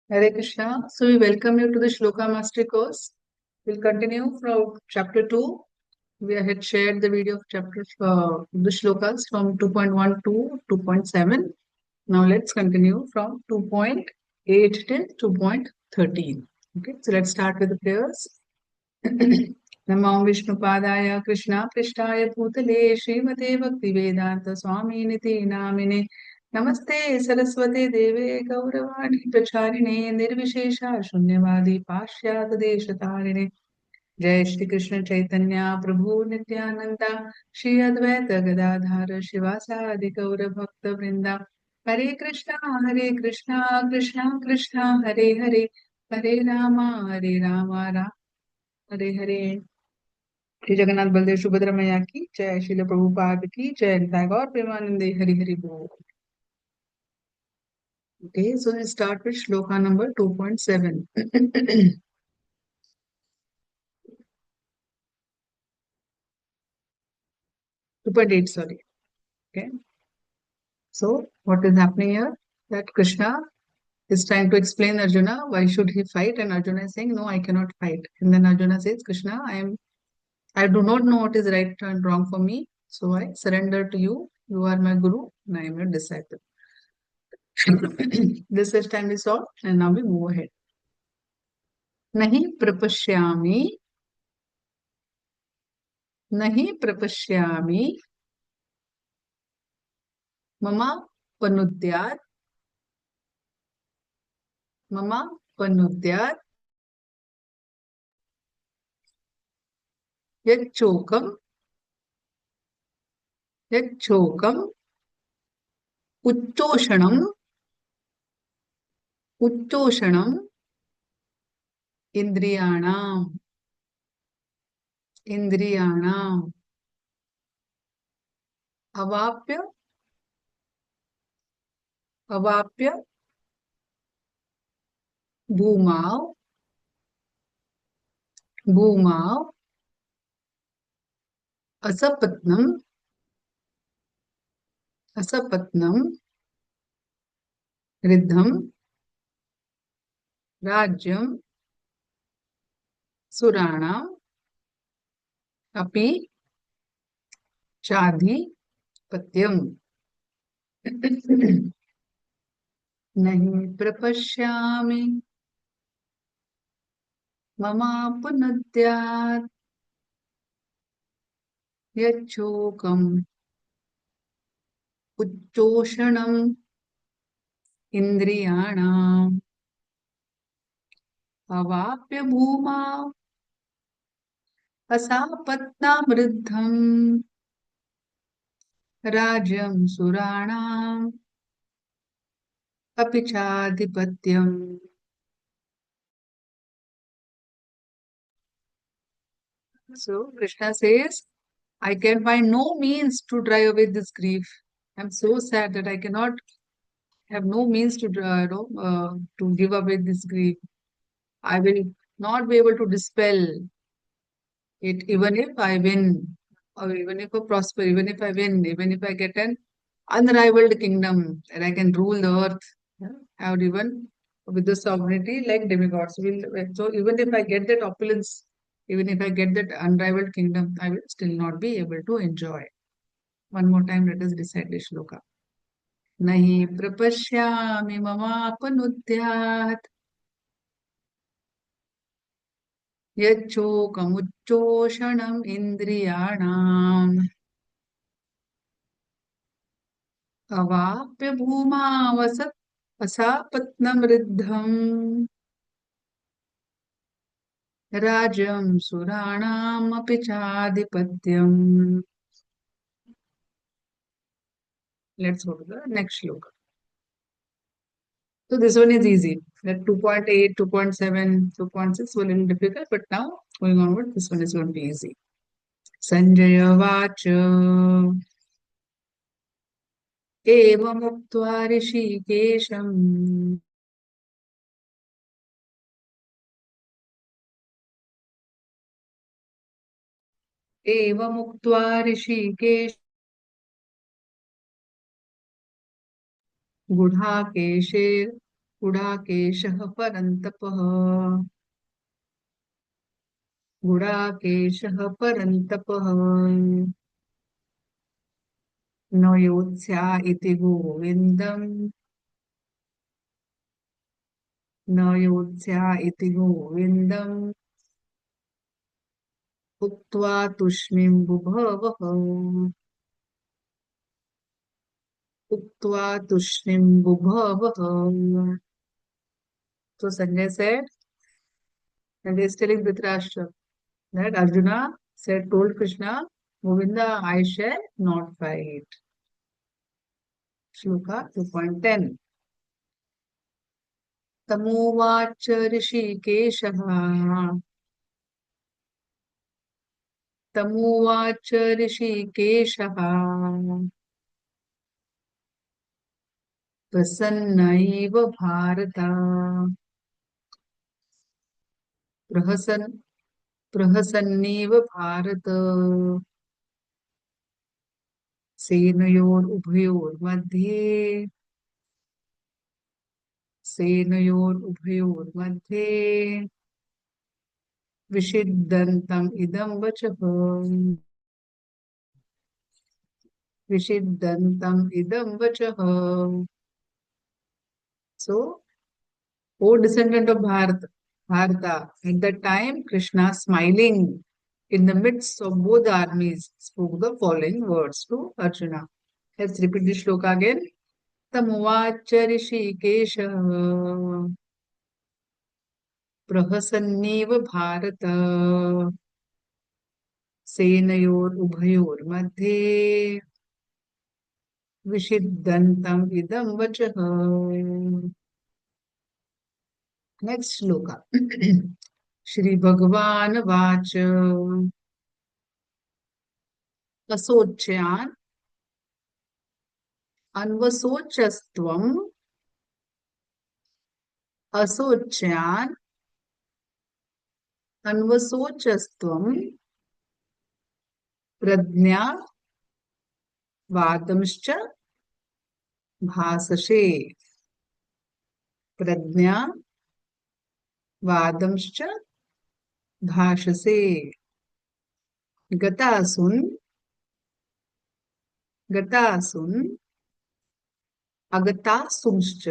Hare Krishna. So we welcome you to the Shloka Mastery course. We'll continue from chapter 2. We had shared the video of the shlokas from 2.1 to 2.7. Now let's continue from 2.8 till 2.13. Okay, so let's start with the prayers. नमो विष्णुपादाय कृष्णाय भूतले श्रीमते भक्तिवेदांत स्वामिनिति नामिने नमस्ते सरस्वते देवे गौरवाणी प्रचारिणे निर्विशेषा शून्यवादी पाश्चात्य देशतारिणे जय श्री कृष्ण चैतन्य प्रभु नित्यानंदा श्री अद्वैत गदाधार शिवासादि गौर भक्त वृंदा हरे कृष्णा कृष्णा कृष्णा हरे हरे हरे रामा राम हरे हरे। श्री जगन्नाथ बलदेव सुभद्रा मैया की जय। श्रील प्रभुपाद की जय। टैगोर प्रेमानंदे हरि हरि बोल। Okay, so we start with shloka number 2.7. 2.8, sorry. Okay, so what is happening here? That Krishna is trying to explain Arjuna why should he fight, and Arjuna is saying, no, I cannot fight. And then Arjuna says, Krishna, I do not know what is right and wrong for me, so I surrender to you. You are my guru, and I am your disciple. This is time we saw, and now we move ahead. नहीं प्रपश्यामि नहीं प्रपश्यामि मम पनुद्यात् मम पनुद्यात् यच्चोकम् यच्चोकम् उच्चोषणम् उच्चोषणम् इन्द्रियाणाम् इन्द्रियाणाम् अवाप्य अवाप्य भूमाव भूमाव असपत्नम् असपत्नम् रिद्धम् राज्यम् सुराणाम् अपि चाधिपत्यम् नहीं प्रपश्यामि ममापनुद्यात् यच्छोकम् उच्चोषणम् इन्द्रियाणाम् अवाप्य भूमा असापत्नामृद्धम् राज्यं सुराणाम् अपि चाधिपत्यम्। So Krishna says, I can find no means to drive away this grief. I'm so sad that I cannot have no means to to give away this grief. I will not be able to dispel it even if I win, or even if I prosper, even if I win, even if I get an unrivaled kingdom and I can rule the earth, yeah, or even with the sovereignty like demigods. So even if I get that opulence, even if I get that unrivaled kingdom, I will still not be able to enjoy. One more time, let us recite this shloka. Nahi prapashyami mamapanudyat यच्छोकमुच्चोषणम् इन्द्रियाणाम् अवाप्य भूमावसत् असापत्नमृद्धम् राज्यं सुराणामपि चाधिपत्यम्. Let's go to the next shloka. So this one is easy. That 2.8, 2.7, 2.6 were a little difficult, but now going onward, this one is going to be easy. Sanjaya Vacha एवमुक्त्वा ऋषिकेशम् एवमुक्त्वा ऋषिकेश गुडाकेशे गुडाकेशः परन्तपः गुडाकेशः परन्तपः न योत्स्या इति गोविन्दम् न योत्स्या इति गोविन्दम् उक्त्वा तूष्णीं बुभवः उक्त्वा तूष्णीं बुभवः. So Sanjay said, and he is telling Dhritarashtra that Arjuna told Krishna, Govinda, I shall not fight. Shloka 2.10. तमोवाच ऋषिकेशः तमोवाच ऋषिकेशः प्रसन्नैव Bharat प्रहसन् प्रहसन्नेव Bharat सेनयोरुभयोर्मध्ये सेनयोरुभयोर्मध्ये विषिद्धन्तम् इदं वचः विषिद्धन्तम् इदं वचः. So, O descendant of Bharata, at that time Krishna, smiling in the midst of both armies, spoke the following words to Arjuna. Let's repeat this shloka again. तमुवाच ऋषिकेशः प्रहसन्नेव भारत सेनयोरुभयोर्मध्ये विषिद्धन्तम् इदं वचः. Next shloka. श्री भगवान वाच असोच्यान् अन्वसोचस्त्वम् असोच्यान् अन्वसोचस्त्वम् प्रज्ञा वादंश्च भाससे प्रज्ञा वादंश्च भाषसे. गतासुन् अगतासुंश्च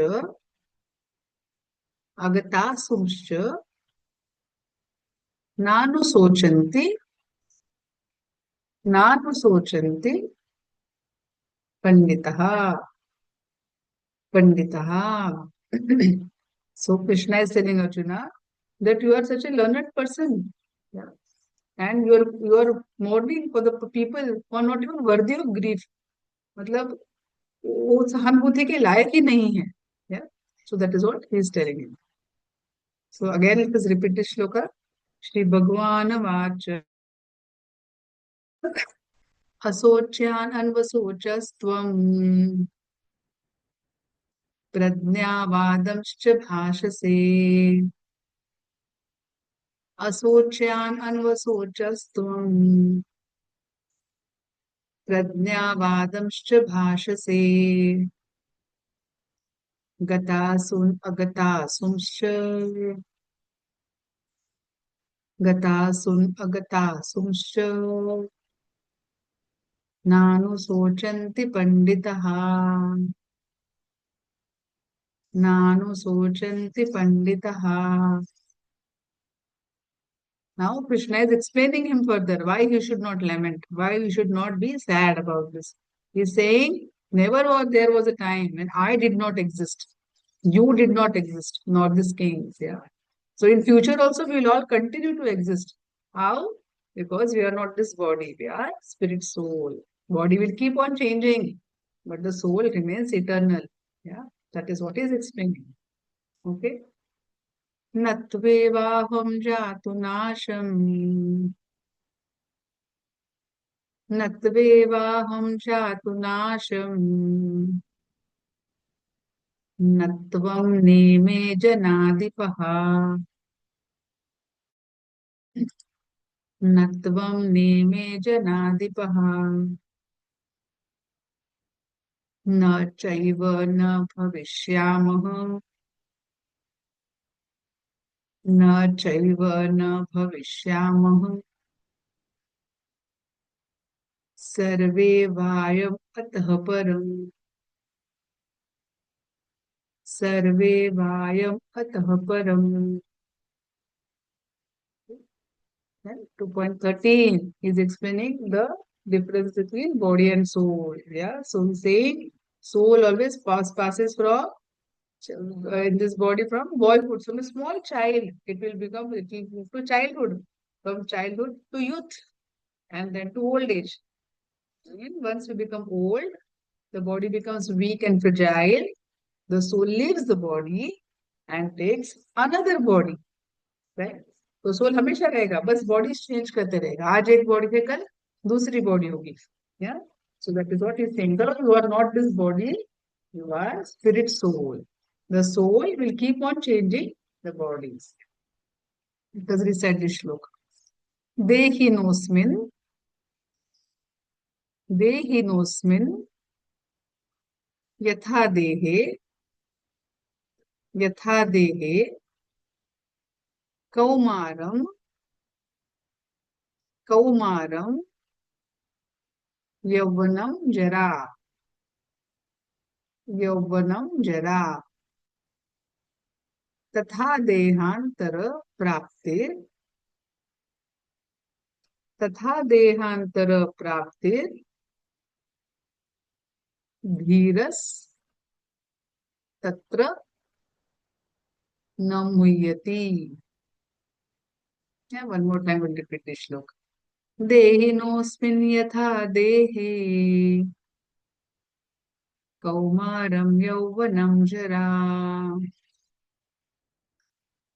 नानुशोचन्ति पंडितः. So Krishna is telling Arjuna that you are such a learned person, yeah, and you are mourning for the people who are not even worthy of grief. मतलब वो सहानुभूति के लायक ही नहीं है. Yeah, so that is what he is telling him. So again, let us repeat this shloka. Shri Bhagwan Vacha असोच्यान् अन्वसोचस्त्वम् प्रज्ञावादंश्च भाषसे असोच्यान् अन्वसोचस्त्वम् प्रज्ञावादंश्च भाषसे गतासुन् अगतासुंश्च नानुशोचन्ति पंडितः. Now Krishna is explaining him further why he should not lament, why he should not be sad about this. He is saying, never there was a time when I did not exist, you did not exist, nor this kings. Yeah. So in future also we will all continue to exist. How? Because we are not this body, we are spirit soul. Body will keep on changing, but the soul remains eternal. Yeah, that is what he is explaining. Okay. नत्वेवाहं जातु नाशम् नत्वेवाहं जातु नाशम् नत्वं नेमे जनाधिपः नत्वं नेमे जनाधिपः न चैव न भविष्यामः न चैव न भविष्यामः सर्वे वायम् अतः परम् सर्वे वायम् अतः परम् 2.13 is explaining the difference between body and soul. Yeah, so he's saying soul always passes from in this body from boyhood. So, a small child, it will move to childhood, from childhood to youth, and then to old age. And once we become old, the body becomes weak and fragile. The soul leaves the body and takes another body. Right तो soul हमेशा रहेगा बस body change करते रहेगा आज एक body थे कल दूसरी बॉडी होगी या so that is what is saying that you are not this body you are spirit soul the soul will keep on changing the bodies because recite this श्लोक देहिनोस्मिन् देहिनोस्मिन् यथा देहे यथा देहे कौमारम कौमारम यौवनम जरा यौवनम जरा तथा देहांतर प्राप्तिर तथा देहांतर प्राप्तिर धीरस तत्र न मुह्यति one more time will repeat this shloka देहिनोऽस्मिन् यथा देहे कौमारं यौवनं जरा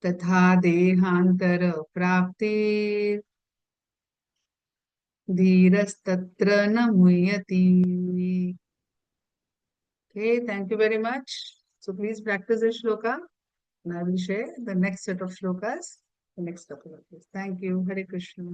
तथा देहांतर प्राप्तिर धीरस्तत्र न मुह्यति Okay, thank you very much. So please practice this shloka and I will share the next set of shlokas the next couple of days. Thank you. Hare Krishna.